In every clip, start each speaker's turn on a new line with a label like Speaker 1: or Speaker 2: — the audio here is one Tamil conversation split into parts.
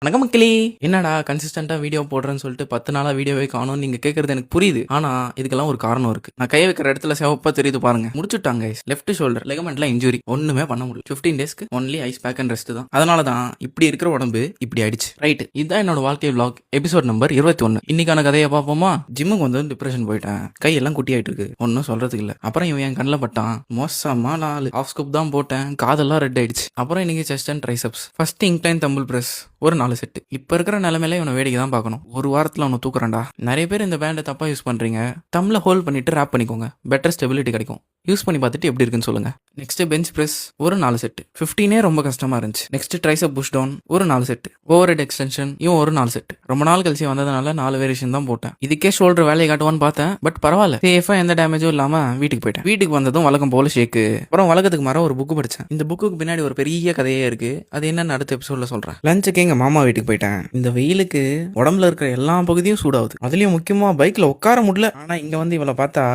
Speaker 1: வணக்கம் மக்களே. என்னடா கன்சிஸ்டண்டா வீடியோ போடுறேன்னு சொல்லிட்டு 10 நாளா வீடியோவே காணும் நீங்க கேட்கறது எனக்கு புரியுது. ஆனா இதுக்கெல்லாம் ஒரு காரணம் இருக்கு. நான் கை வைக்கிற இடத்துல சிவப்பா தெரியுது பாருங்க. முடிச்சுட்டாங்க லெஃப்ட் ஷோல்டர் லெகமெண்ட்ல இன்ஜுரி, ஒண்ணுமே பண்ண முடியல. 15 டேஸ்க்கு only ice pack and rest தான். அதனால தான் இப்படி இருக்கிற உடம்பு இப்படி ஆயிடுச்சு. ரைட், இதுதான் என்னோட வாழ்க்கை vlog எபிசோட் நம்பர் 21. இன்னைக்கான கதையை பார்ப்போமா? ஜிம்முக்கு வந்து டிப்ரெஷன் போயிட்டேன். கையெல்லாம் குட்டி ஆயிட்டு இருக்கு, ஒன்னும் சொல்றதுக்கு இல்ல. அப்புறம் இவன் என் கண்ணில் பட்டான். மோசமா 4 ஆஃப் ஸ்கூப் தான் போட்டேன். காதெல்லாம் ரெட் ஆயிடுச்சு. அப்புறம் இன்னைக்கு chest and triceps. First incline dumbbell press ஒரு 4 செட்டு. இப்ப இருக்கிற நிலைமையில இவனை வேடிக்கை தான் பார்க்கணும். ஒரு வாரத்துல அவனை தூக்குறான்டா. நிறைய பேர் இந்த பேண்டை தப்பா யூஸ் பண்றீங்க. தம்ல ஹோல்ட் பண்ணிட்டு ரேப் பண்ணிக்கோங்க, பெட்டர் ஸ்டெபிலிட்டி கிடைக்கும். யூஸ் பண்ணி பார்த்துட்டு எப்படி இருக்குன்னு சொல்லுங்க. நெக்ஸ்ட் பெஞ்ச் பிரஸ் ஒரு 4 செட்டு. 15 ரொம்ப கஷ்டமா இருந்துச்சு. நெக்ஸ்ட் ட்ரைசெப் புஷ் டவுன் ஒரு 4 செட்டு. ஓவர் ஹெட் எக்ஸ்டென்ஷன் இவன் ஒரு 4 செட்டு. ரொம்ப நாள் கழிச்சு வந்ததுனால 4 வேரியேஷன் தான் போட்டேன். இதுக்கே ஷோல்டர் வேலையை காட்டுவான்னு பார்த்தேன், பட் பரவாயில்ல, சேஃபா எந்த டேமேஜும் இல்லாம வீட்டுக்கு போயிட்டேன். வீட்டுக்கு வந்ததும் வழக்கம் போல ஷேக்கு. அப்புறம் வழக்கத்துக்கு மாற ஒரு புக்கு படிச்சேன். இந்த புக்கு பின்னாடி ஒரு பெரிய கதையே இருக்கு. அது என்னன்னு அடுத்த எபிசோட்ல சொல்றேன். லஞ்சுக்கு எங்க மாமா வீட்டுக்கு போயிட்டேன். இந்த வெயிலுக்கு உடம்புல இருக்கிற எல்லா பகுதியும் சூடாகுது. அதுலயும் முக்கியமா பைக்ல உட்கார முடியல. ஆனா இங்க வந்து இவளை பார்த்தா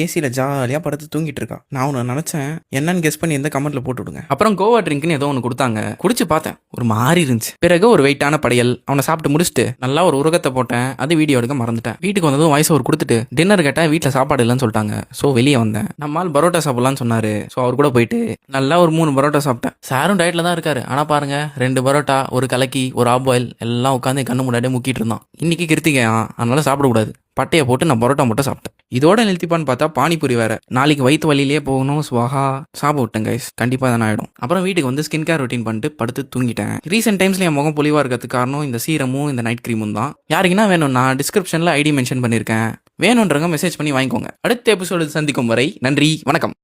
Speaker 1: ஏசியில ஜாலியா படுத்து தூங்கிட்டு இருக்கா. நான் ஒன்னு நினைச்சேன், என்னன்னு கெஸ் பண்ணி எந்த கமெண்ட்ல போட்டு விடுங்க. அப்புறம் கோவா ட்ரிங்க்னு ஏதோ ஒன்று கொடுத்தாங்க. குடிச்சு பார்த்தேன், ஒரு மாதிரி இருந்துச்சு. பிறகு ஒரு வெயிட்டான படையல். அவனை சாப்பிட்டு முடிச்சுட்டு நல்லா ஒரு உருகத்தை போட்டேன். அது வீடியோ எடுக்க மறந்துட்டேன். வீட்டுக்கு வந்ததும் வாய்ஸ் ஓவர் கொடுத்துட்டு டின்னர் கேட்டேன். வீட்டில் சாப்பாடு இல்லைன்னு சொல்லிட்டாங்க. ஸோ வெளியே வந்தேன். நம்மால் பரோட்டா சாப்பிடலான்னு சொன்னாரு. ஸோ அவர் கூட போயிட்டு நல்லா ஒரு 3 பரோட்டா சாப்பிட்டேன். சாரும் டயட்ல தான் இருக்காரு. ஆனா பாருங்க, 2 பரோட்டா, ஒரு கலக்கி, ஒரு ஆப் பாயில் எல்லாம் உட்காந்து கண்ணு முன்னாடியே முக்கிட்டு இருந்தான். இன்னைக்கு கிருத்திகையா, அதனால சாப்பிடக்கூடாது. பட்டையை போட்டு நான் பரோட்டா மட்டும் சாப்பிட்டேன். இதோட நிறுத்திப்பான்னு பார்த்தா பானிபூரி வேற. நாளைக்கு வயிற்று வழியிலேயே போகணும். சுவாகா சாப்பிட விட்டேன் கைஸ். கண்டிப்பா தான் ஆயிடும். அப்புறம் வீட்டுக்கு வந்து ஸ்கின் கேர் ரொட்டீன் பண்ணிட்டு படுத்து தூங்கிட்டேன். ரீசெண்ட் டைம்ஸ்ல என் முகம் பொலிவா இருக்கிறதுக்கு காரணம் இந்த சீரமும் இந்த நைட் கிரீமும் தான். யாருக்குன்னா வேணும், நான் டிஸ்கிரிப்ஷன்ல ஐடி மென்ஷன் பண்ணியிருக்கேன். வேணுன்றவங்க மெசேஜ் பண்ணி வாங்கிக்கோங்க. அடுத்த எபிசோடு சந்திக்கும் வரை நன்றி, வணக்கம்.